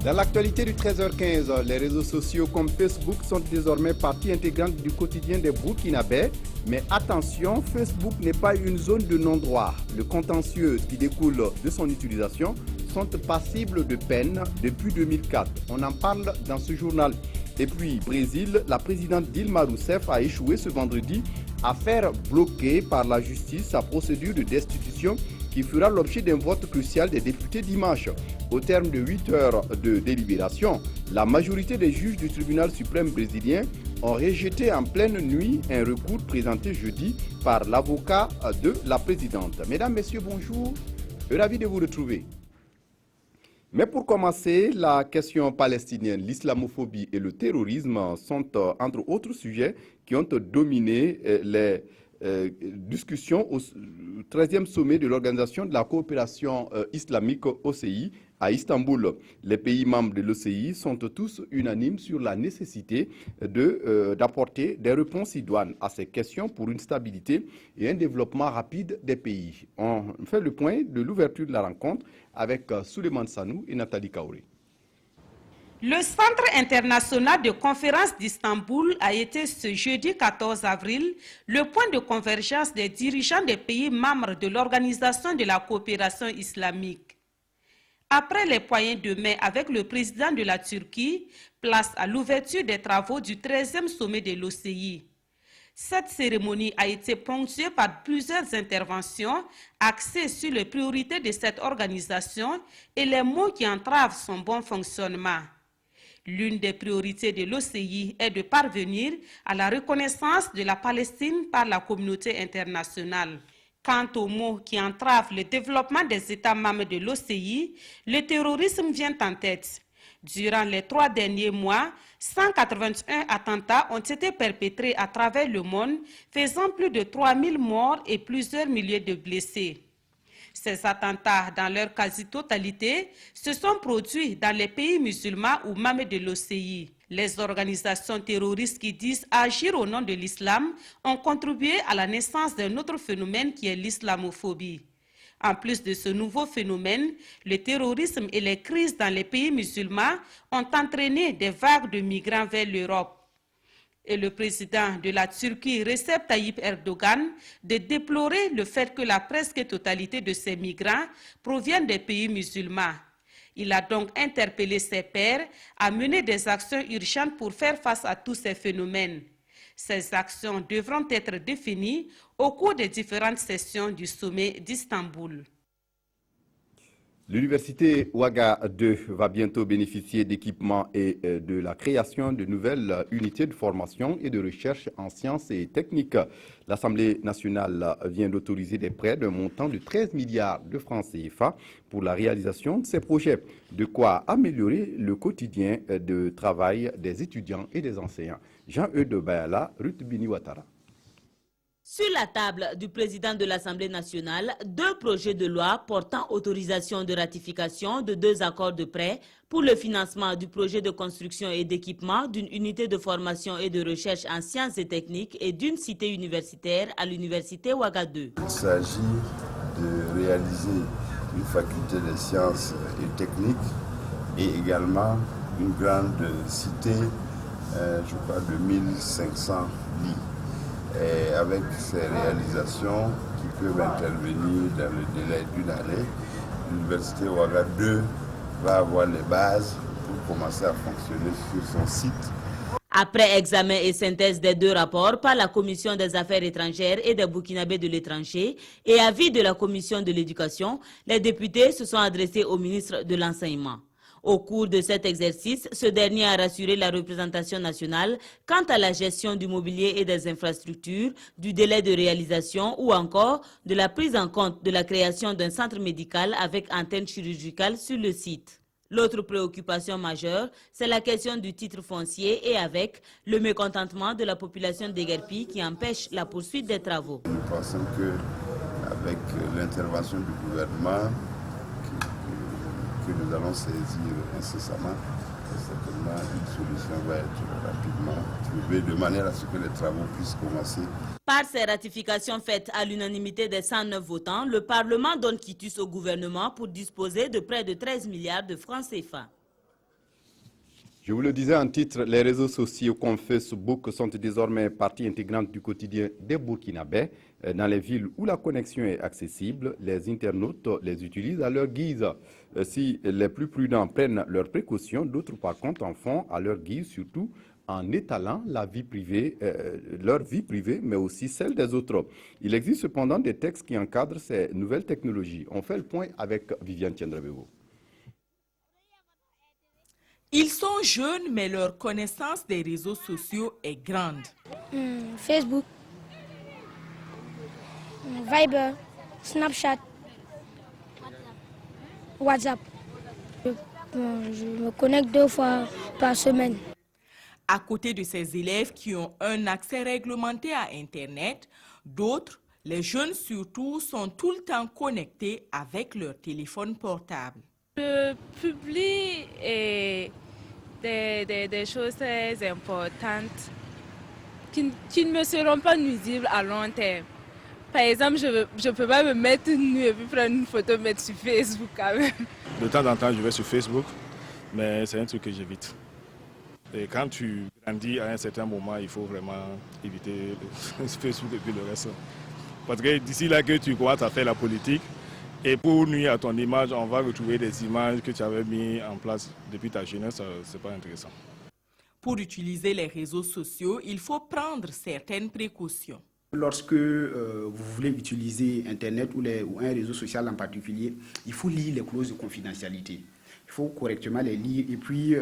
Dans l'actualité du 13h15, les réseaux sociaux comme Facebook sont désormais partie intégrante du quotidien des Burkinabés. Mais attention, Facebook n'est pas une zone de non-droit. Le contentieux qui découle de son utilisation sont passibles de peine depuis 2004. On en parle dans ce journal. Et puis, Brésil, la présidente Dilma Rousseff a échoué ce vendredi à faire bloquer par la justice sa procédure de destitution qui fera l'objet d'un vote crucial des députés dimanche. Au terme de 8 heures de délibération, la majorité des juges du tribunal suprême brésilien ont rejeté en pleine nuit un recours présenté jeudi par l'avocat de la présidente. Mesdames, Messieurs, bonjour. Ravi de vous retrouver. Mais pour commencer, la question palestinienne, l'islamophobie et le terrorisme sont entre autres sujets qui ont dominé les discussions au 13e sommet de l'Organisation de la coopération islamique OCI à Istanbul. Les pays membres de l'OCI sont tous unanimes sur la nécessité d'apporter des réponses idoines à ces questions pour une stabilité et un développement rapide des pays. On fait le point de l'ouverture de la rencontre avec Souleymane Sanou et Nathalie Kaouré. Le Centre international de conférence d'Istanbul a été ce jeudi 14 avril le point de convergence des dirigeants des pays membres de l'Organisation de la coopération islamique. Après les poignées de main avec le président de la Turquie, place à l'ouverture des travaux du 13e sommet de l'OCI. Cette cérémonie a été ponctuée par plusieurs interventions axées sur les priorités de cette organisation et les maux qui entravent son bon fonctionnement. L'une des priorités de l'OCI est de parvenir à la reconnaissance de la Palestine par la communauté internationale. Quant aux maux qui entravent le développement des États membres de l'OCI, le terrorisme vient en tête. Durant les 3 derniers mois, 181 attentats ont été perpétrés à travers le monde, faisant plus de 3000 morts et plusieurs milliers de blessés. Ces attentats, dans leur quasi-totalité, se sont produits dans les pays musulmans ou membres de l'OCI. Les organisations terroristes qui disent agir au nom de l'islam ont contribué à la naissance d'un autre phénomène qui est l'islamophobie. En plus de ce nouveau phénomène, le terrorisme et les crises dans les pays musulmans ont entraîné des vagues de migrants vers l'Europe. Et le président de la Turquie, Recep Tayyip Erdogan, de déplorer le fait que la presque totalité de ces migrants proviennent des pays musulmans. Il a donc interpellé ses pairs à mener des actions urgentes pour faire face à tous ces phénomènes. Ces actions devront être définies au cours des différentes sessions du sommet d'Istanbul. L'université Ouaga 2 va bientôt bénéficier d'équipements et de la création de nouvelles unités de formation et de recherche en sciences et techniques. L'Assemblée nationale vient d'autoriser des prêts d'un montant de 13 milliards de francs CFA pour la réalisation de ces projets, de quoi améliorer le quotidien de travail des étudiants et des enseignants. Jean-Eudes Bayala, Ruth Bini Ouattara. Sur la table du président de l'Assemblée nationale, 2 projets de loi portant autorisation de ratification de 2 accords de prêt pour le financement du projet de construction et d'équipement d'une unité de formation et de recherche en sciences et techniques et d'une cité universitaire à l'université Ouaga 2. Il s'agit de réaliser une faculté des sciences et techniques et également une grande cité, je crois, de 1500 lits. Et avec ces réalisations qui peuvent intervenir dans le délai d'une année, l'université Ouaga 2 va avoir les bases pour commencer à fonctionner sur son site. Après examen et synthèse des 2 rapports par la Commission des affaires étrangères et des Burkinabés de l'étranger et avis de la Commission de l'éducation, les députés se sont adressés au ministre de l'Enseignement. Au cours de cet exercice, ce dernier a rassuré la représentation nationale quant à la gestion du mobilier et des infrastructures, du délai de réalisation ou encore de la prise en compte de la création d'un centre médical avec antenne chirurgicale sur le site. L'autre préoccupation majeure, c'est la question du titre foncier et avec le mécontentement de la population d'Eguerpi qui empêche la poursuite des travaux. Nous pensons qu'avec l'intervention du gouvernement, que nous allons saisir incessamment, certainement une solution va être rapidement trouvée de manière à ce que les travaux puissent commencer. Par ces ratifications faites à l'unanimité des 109 votants, le Parlement donne quitus au gouvernement pour disposer de près de 13 milliards de francs CFA. Je vous le disais en titre, les réseaux sociaux comme Facebook sont désormais partie intégrante du quotidien des Burkinabés. Dans les villes où la connexion est accessible, les internautes les utilisent à leur guise. Si les plus prudents prennent leurs précautions, d'autres par contre en font à leur guise, surtout en étalant la vie privée, leur vie privée, mais aussi celle des autres. Il existe cependant des textes qui encadrent ces nouvelles technologies. On fait le point avec Viviane Tiendrebego. Ils sont jeunes, mais leur connaissance des réseaux sociaux est grande. Facebook, Viber, Snapchat, WhatsApp. Je me connecte 2 fois par semaine. À côté de ces élèves qui ont un accès réglementé à Internet, d'autres, les jeunes surtout, sont tout le temps connectés avec leur téléphone portable. Je publie des choses très importantes qui ne me seront pas nuisibles à long terme. Par exemple, je ne peux pas me mettre nue et puis prendre une photo mettre sur Facebook quand même. De temps en temps, je vais sur Facebook, mais c'est un truc que j'évite. Et quand tu grandis à un certain moment, il faut vraiment éviter Facebook et puis le reste. Parce que d'ici là que tu commences à faire la politique, et pour nuire à ton image, on va retrouver des images que tu avais mis en place depuis ta jeunesse, c'est pas intéressant. Pour utiliser les réseaux sociaux, il faut prendre certaines précautions. Lorsque vous voulez utiliser Internet ou un réseau social en particulier, il faut lire les clauses de confidentialité. Il faut correctement les lire et puis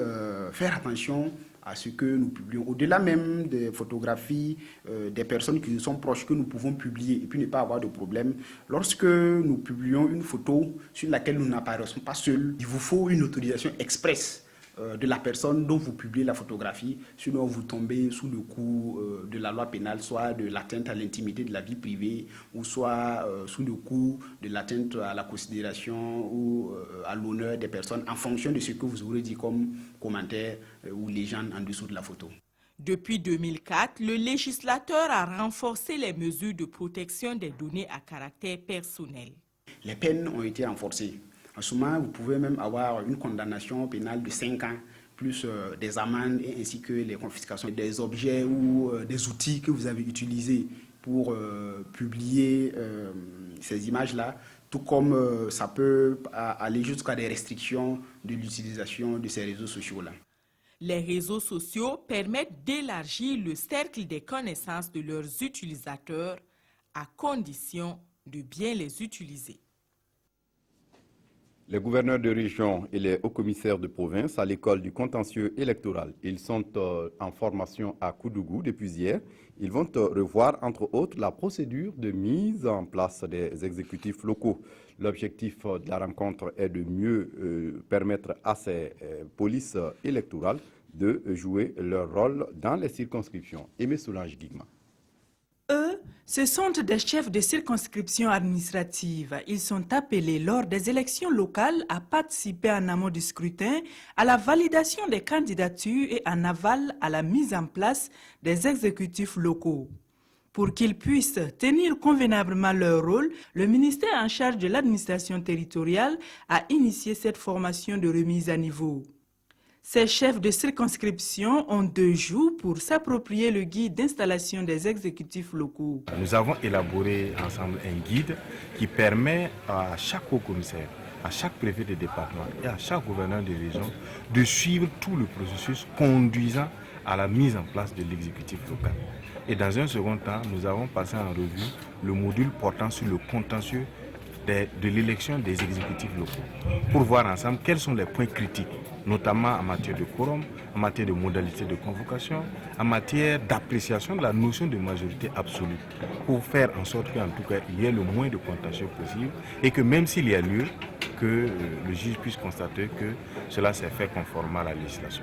faire attention à ce que nous publions. Au-delà même des photographies des personnes qui nous sont proches que nous pouvons publier et puis ne pas avoir de problème. Lorsque nous publions une photo sur laquelle nous n'apparaissons pas seuls, il vous faut une autorisation express de la personne dont vous publiez la photographie, sinon vous tombez sous le coup de la loi pénale, soit de l'atteinte à l'intimité de la vie privée, ou soit sous le coup de l'atteinte à la considération ou à l'honneur des personnes, en fonction de ce que vous aurez dit comme commentaire ou légende en dessous de la photo. Depuis 2004, le législateur a renforcé les mesures de protection des données à caractère personnel. Les peines ont été renforcées. En ce moment, vous pouvez même avoir une condamnation pénale de 5 ans, plus des amendes ainsi que les confiscations des objets ou des outils que vous avez utilisés pour publier ces images-là, tout comme ça peut aller jusqu'à des restrictions de l'utilisation de ces réseaux sociaux-là. Les réseaux sociaux permettent d'élargir le cercle des connaissances de leurs utilisateurs à condition de bien les utiliser. Les gouverneurs de région et les hauts-commissaires de province à l'école du contentieux électoral, ils sont en formation à Koudougou depuis hier. Ils vont revoir, entre autres, la procédure de mise en place des exécutifs locaux. L'objectif de la rencontre est de mieux permettre à ces polices électorales de jouer leur rôle dans les circonscriptions. Aimé Solange Guigma. Eux, ce sont des chefs de circonscription administrative. Ils sont appelés lors des élections locales à participer en amont du scrutin à la validation des candidatures et en aval à la mise en place des exécutifs locaux. Pour qu'ils puissent tenir convenablement leur rôle, le ministère en charge de l'administration territoriale a initié cette formation de remise à niveau. Ces chefs de circonscription ont 2 jours pour s'approprier le guide d'installation des exécutifs locaux. Nous avons élaboré ensemble un guide qui permet à chaque haut-commissaire, à chaque préfet de département et à chaque gouverneur de région de suivre tout le processus conduisant à la mise en place de l'exécutif local. Et dans un second temps, nous avons passé en revue le module portant sur le contentieux de l'élection des exécutifs locaux pour voir ensemble quels sont les points critiques, notamment en matière de quorum, en matière de modalité de convocation, en matière d'appréciation de la notion de majorité absolue, pour faire en sorte qu'en tout cas il y ait le moins de contentieux possible et que même s'il y a lieu, que le juge puisse constater que cela s'est fait conformément à la législation.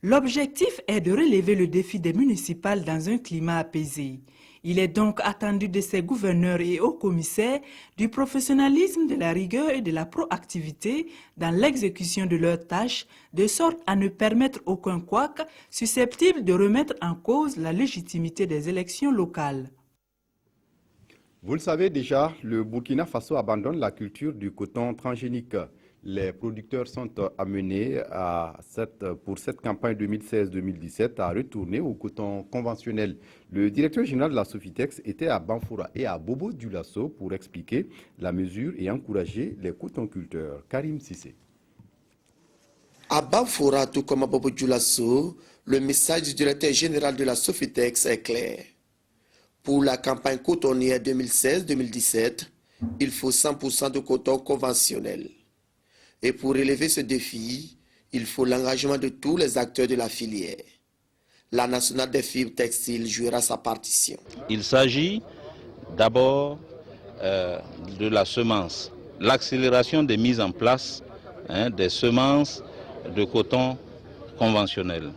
L'objectif est de relever le défi des municipales dans un climat apaisé. Il est donc attendu de ces gouverneurs et hauts commissaires du professionnalisme, de la rigueur et de la proactivité dans l'exécution de leurs tâches, de sorte à ne permettre aucun couac susceptible de remettre en cause la légitimité des élections locales. Vous le savez déjà, le Burkina Faso abandonne la culture du coton transgénique. Les producteurs sont amenés pour cette campagne 2016-2017 à retourner au coton conventionnel. Le directeur général de la Sofitex était à Banfoura et à Bobo Dioulasso pour expliquer la mesure et encourager les cotonculteurs. Karim Sissé. À Banfoura, tout comme à Bobo Dioulasso, le message du directeur général de la Sofitex est clair. Pour la campagne cotonnière 2016-2017, il faut 100% de coton conventionnel. Et pour relever ce défi, il faut l'engagement de tous les acteurs de la filière. La nationale des fibres textiles jouera sa partition. Il s'agit d'abord de la semence, l'accélération des mises en place des semences de coton conventionnel.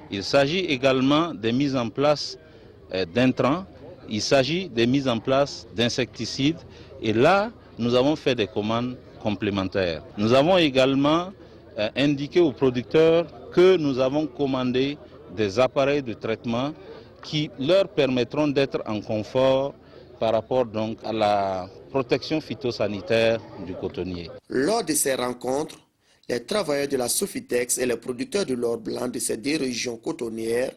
Il s'agit également des mises en place d'intrants, il s'agit des mises en place d'insecticides. Et là, nous avons fait des commandes complémentaires. Nous avons également indiqué aux producteurs que nous avons commandé des appareils de traitement qui leur permettront d'être en confort par rapport donc à la protection phytosanitaire du cotonnier. Lors de ces rencontres, les travailleurs de la Sofitex et les producteurs de l'or blanc de ces deux régions cotonnières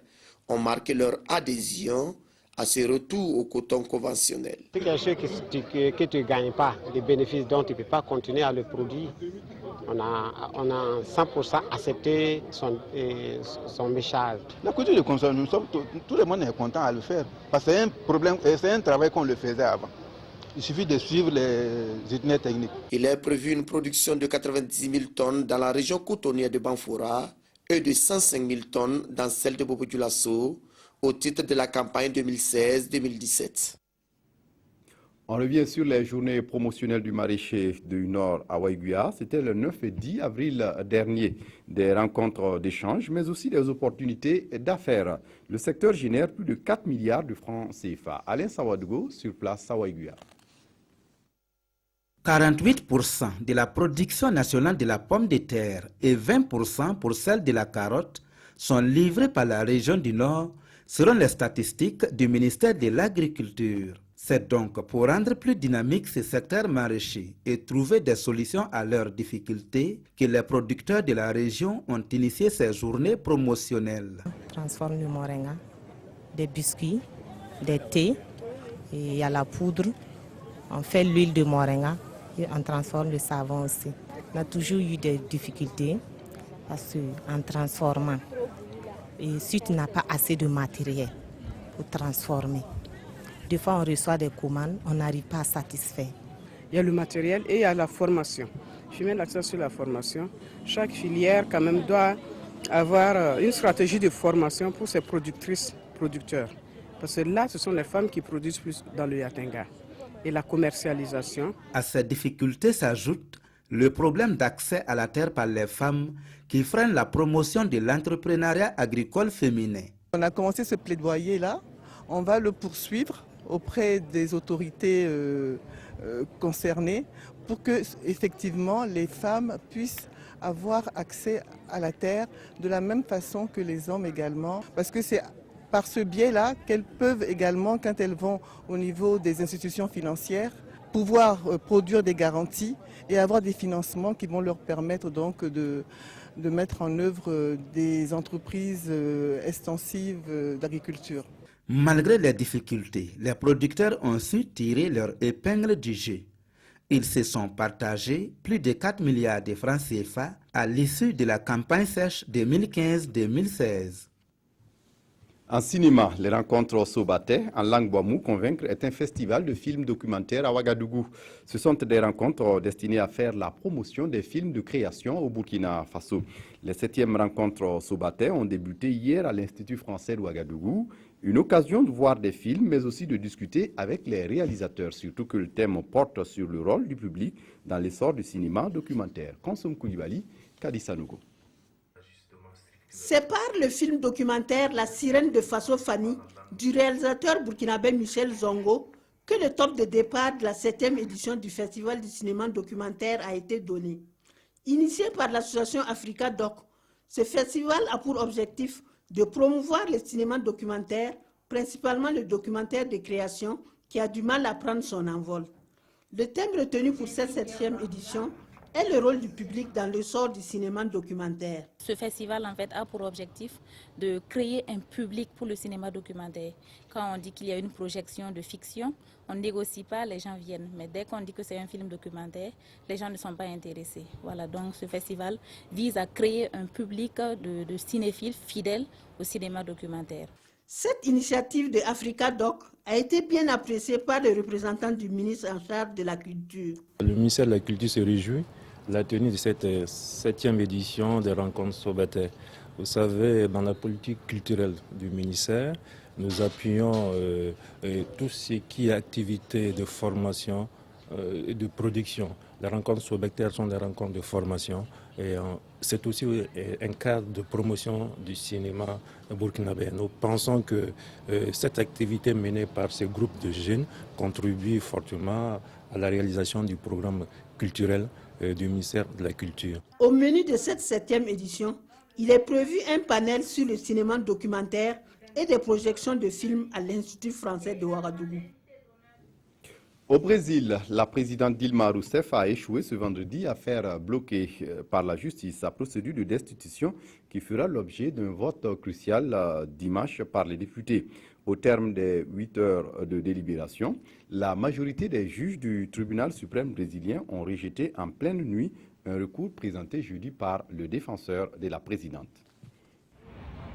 ont marqué leur adhésion à ce retour au coton conventionnel. C'est quelque chose que tu ne gagnes pas, des bénéfices dont tu ne peux pas continuer à le produire. On a 100% accepté son message. La culture de consommation, tout le monde est content à le faire. Parce que c'est un problème, c'est un travail qu'on le faisait avant. Il suffit de suivre les itinéraires techniques. Il est prévu une production de 90 000 tonnes dans la région cotonnière de Banfoura et de 105 000 tonnes dans celle de Bobo Dioulasso au titre de la campagne 2016-2017. On revient sur les journées promotionnelles du maraîcher du Nord à Waiguia. C'était le 9 et 10 avril dernier. Des rencontres d'échange, mais aussi des opportunités d'affaires. Le secteur génère plus de 4 milliards de francs CFA. Alain Sawadogo, sur place à Waiguia. 48% de la production nationale de la pomme de terre et 20% pour celle de la carotte sont livrés par la région du Nord selon les statistiques du ministère de l'Agriculture. C'est donc pour rendre plus dynamique ce secteur maraîcher et trouver des solutions à leurs difficultés que les producteurs de la région ont initié ces journées promotionnelles. On transforme le moringa, des biscuits, des thés, et il y a la poudre. On fait l'huile de moringa et on transforme le savon aussi. On a toujours eu des difficultés parce qu'en transformant, et si tu n'as pas assez de matériel pour transformer, des fois on reçoit des commandes, on n'arrive pas à satisfaire. Il y a le matériel et il y a la formation. Je mets l'accent sur la formation. Chaque filière quand même doit avoir une stratégie de formation pour ses productrices, producteurs. Parce que là, ce sont les femmes qui produisent plus dans le Yatenga. Et la commercialisation. À ces difficultés s'ajoute le problème d'accès à la terre par les femmes qui freine la promotion de l'entrepreneuriat agricole féminin. On a commencé ce plaidoyer-là, on va le poursuivre auprès des autorités concernées pour que effectivement les femmes puissent avoir accès à la terre de la même façon que les hommes également, parce que c'est par ce biais-là qu'elles peuvent également, quand elles vont au niveau des institutions financières, pouvoir produire des garanties et avoir des financements qui vont leur permettre donc de mettre en œuvre des entreprises extensives d'agriculture. Malgré les difficultés, les producteurs ont su tirer leur épingle du jeu. Ils se sont partagés plus de 4 milliards de francs CFA à l'issue de la campagne sèche 2015-2016. En cinéma, les rencontres Sobaté, en langue Boamou, Convaincre, est un festival de films documentaires à Ouagadougou. Ce sont des rencontres destinées à faire la promotion des films de création au Burkina Faso. Les 7e rencontres Sobaté ont débuté hier à l'Institut français de Ouagadougou. Une occasion de voir des films, mais aussi de discuter avec les réalisateurs, surtout que le thème porte sur le rôle du public dans l'essor du cinéma documentaire. Konsom Koulibaly, Kadissa Nogo. C'est par le film documentaire La sirène de Faso Fani du réalisateur burkinabé Michel Zongo que le top de départ de la 7e édition du Festival du cinéma documentaire a été donné. Initié par l'association Africa Doc, ce festival a pour objectif de promouvoir le cinéma documentaire, principalement le documentaire de création qui a du mal à prendre son envol. Le thème retenu pour cette 7e édition est le rôle du public dans le sort du cinéma documentaire. Ce festival en fait a pour objectif de créer un public pour le cinéma documentaire. Quand on dit qu'il y a une projection de fiction, on ne négocie pas, les gens viennent. Mais dès qu'on dit que c'est un film documentaire, les gens ne sont pas intéressés. Voilà, donc ce festival vise à créer un public de cinéphiles fidèles au cinéma documentaire. Cette initiative de Africa Doc a été bien appréciée par les représentants du ministre en charge de la culture. Le ministère de la Culture se réjouit de la tenue de cette 7e édition des rencontres Sobater. Vous savez, dans la politique culturelle du ministère, nous appuyons tout ce qui est activité de formation et de production. Les rencontres Sobater sont des rencontres de formation et c'est aussi un cadre de promotion du cinéma burkinabé. Nous pensons que cette activité menée par ces groupes de jeunes contribue fortement à la réalisation du programme culturel du ministère de la Culture. Au menu de cette 7e édition, il est prévu un panel sur le cinéma documentaire et des projections de films à l'Institut français de Ouagadougou. Au Brésil, la présidente Dilma Rousseff a échoué ce vendredi à faire bloquer par la justice sa procédure de destitution qui fera l'objet d'un vote crucial dimanche par les députés. Au terme des 8 heures de délibération, la majorité des juges du tribunal suprême brésilien ont rejeté en pleine nuit un recours présenté jeudi par le défenseur de la présidente.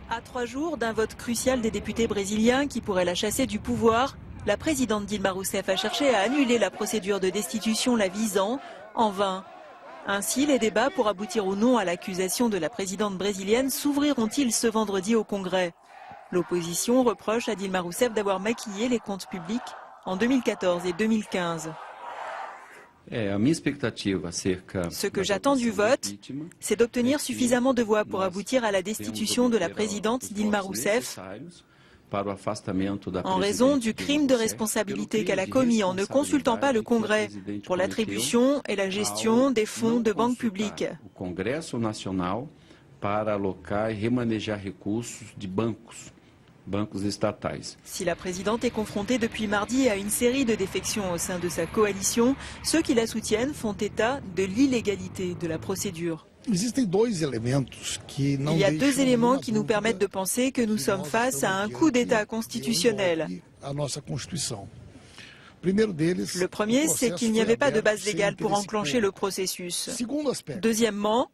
À 3 jours d'un vote crucial des députés brésiliens qui pourrait la chasser du pouvoir, la présidente Dilma Rousseff a cherché à annuler la procédure de destitution la visant, en vain. Ainsi, les débats pour aboutir ou non à l'accusation de la présidente brésilienne s'ouvriront-ils ce vendredi au Congrès? L'opposition reproche à Dilma Rousseff d'avoir maquillé les comptes publics en 2014 et 2015. Ce que j'attends du vote, c'est d'obtenir suffisamment de voix pour aboutir à la destitution de la présidente Dilma Rousseff en raison du crime de responsabilité qu'elle a commis en ne consultant pas le Congrès pour l'attribution et la gestion des fonds de banques publiques. Si la présidente est confrontée depuis mardi à une série de défections au sein de sa coalition, ceux qui la soutiennent font état de l'illégalité de la procédure. Il y a 2 éléments qui nous permettent de penser que nous sommes face à un coup d'État constitutionnel. Le premier, c'est qu'il n'y avait pas de base légale pour enclencher le processus. Deuxièmement,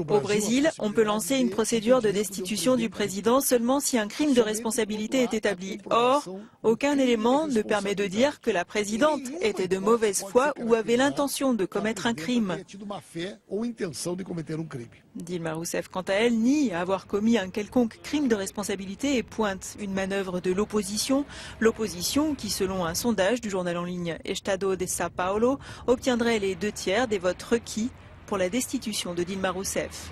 au Brésil, on peut lancer une procédure de destitution du président seulement si un crime de responsabilité est établi. Or, aucun élément ne permet de dire que la présidente était de mauvaise foi ou avait l'intention de commettre un crime. Dilma Rousseff, quant à elle, nie avoir commis un quelconque crime de responsabilité et pointe une manœuvre de l'opposition. L'opposition qui, selon un sondage du journal en ligne Estado de São Paulo, obtiendrait les 2/3 des votes requis pour la destitution de Dilma Rousseff.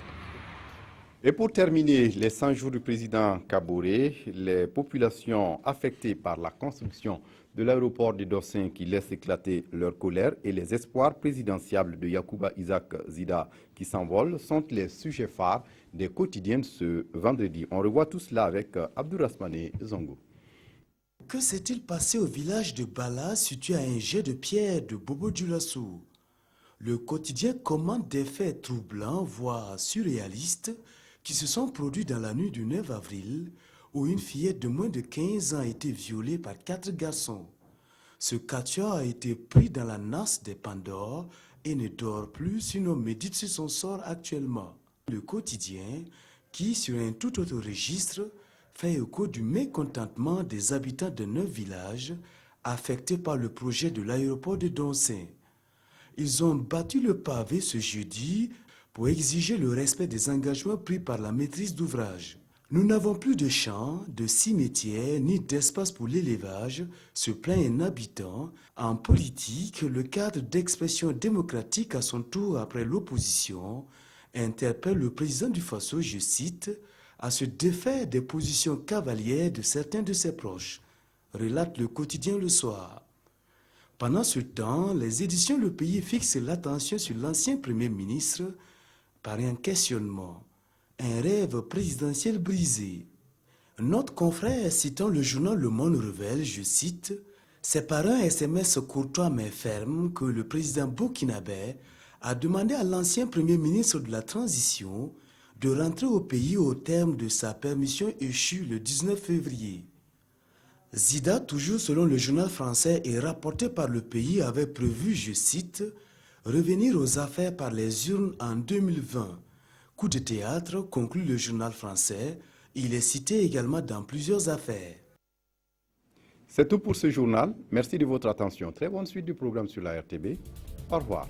Et pour terminer, les 100 jours du président Kaboré, les populations affectées par la construction de l'aéroport de Dossin qui laisse éclater leur colère et les espoirs présidentiables de Yacouba Isaac Zida qui s'envolent sont les sujets phares des quotidiens ce vendredi. On revoit tout cela avec Abdourahmane Zongo. Que s'est-il passé au village de Bala situé à un jet de pierre de Bobo-Dioulasso? Le quotidien commente des faits troublants, voire surréalistes, qui se sont produits dans la nuit du 9 avril, où une fillette de moins de 15 ans a été violée par 4 garçons. Ce quatuor a été pris dans la nasse des Pandores et ne dort plus, sinon médite sur son sort actuellement. Le quotidien, qui sur un tout autre registre, fait écho du mécontentement des habitants de 9 villages affectés par le projet de l'aéroport de Dossin. Ils ont battu le pavé ce jeudi pour exiger le respect des engagements pris par la maîtrise d'ouvrage. Nous n'avons plus de champs, de cimetières, ni d'espace pour l'élevage, se plaint un habitant. En politique, le cadre d'expression démocratique à son tour après l'opposition interpelle le président du Faso, je cite, à se défaire des positions cavalières de certains de ses proches, relate le quotidien Le Soir. Pendant ce temps, les éditions Le Pays fixent l'attention sur l'ancien Premier ministre par un questionnement, un rêve présidentiel brisé. Notre confrère, citant le journal Le Monde, révèle, je cite, « C'est par un SMS courtois mais ferme que le président burkinabé a demandé à l'ancien Premier ministre de la Transition de rentrer au pays au terme de sa permission échue le 19 février. Zida, toujours selon le journal français et rapporté par le pays, avait prévu, je cite, « revenir aux affaires par les urnes en 2020 ». Coup de théâtre, conclut le journal français. Il est cité également dans plusieurs affaires. C'est tout pour ce journal. Merci de votre attention. Très bonne suite du programme sur la RTB. Au revoir.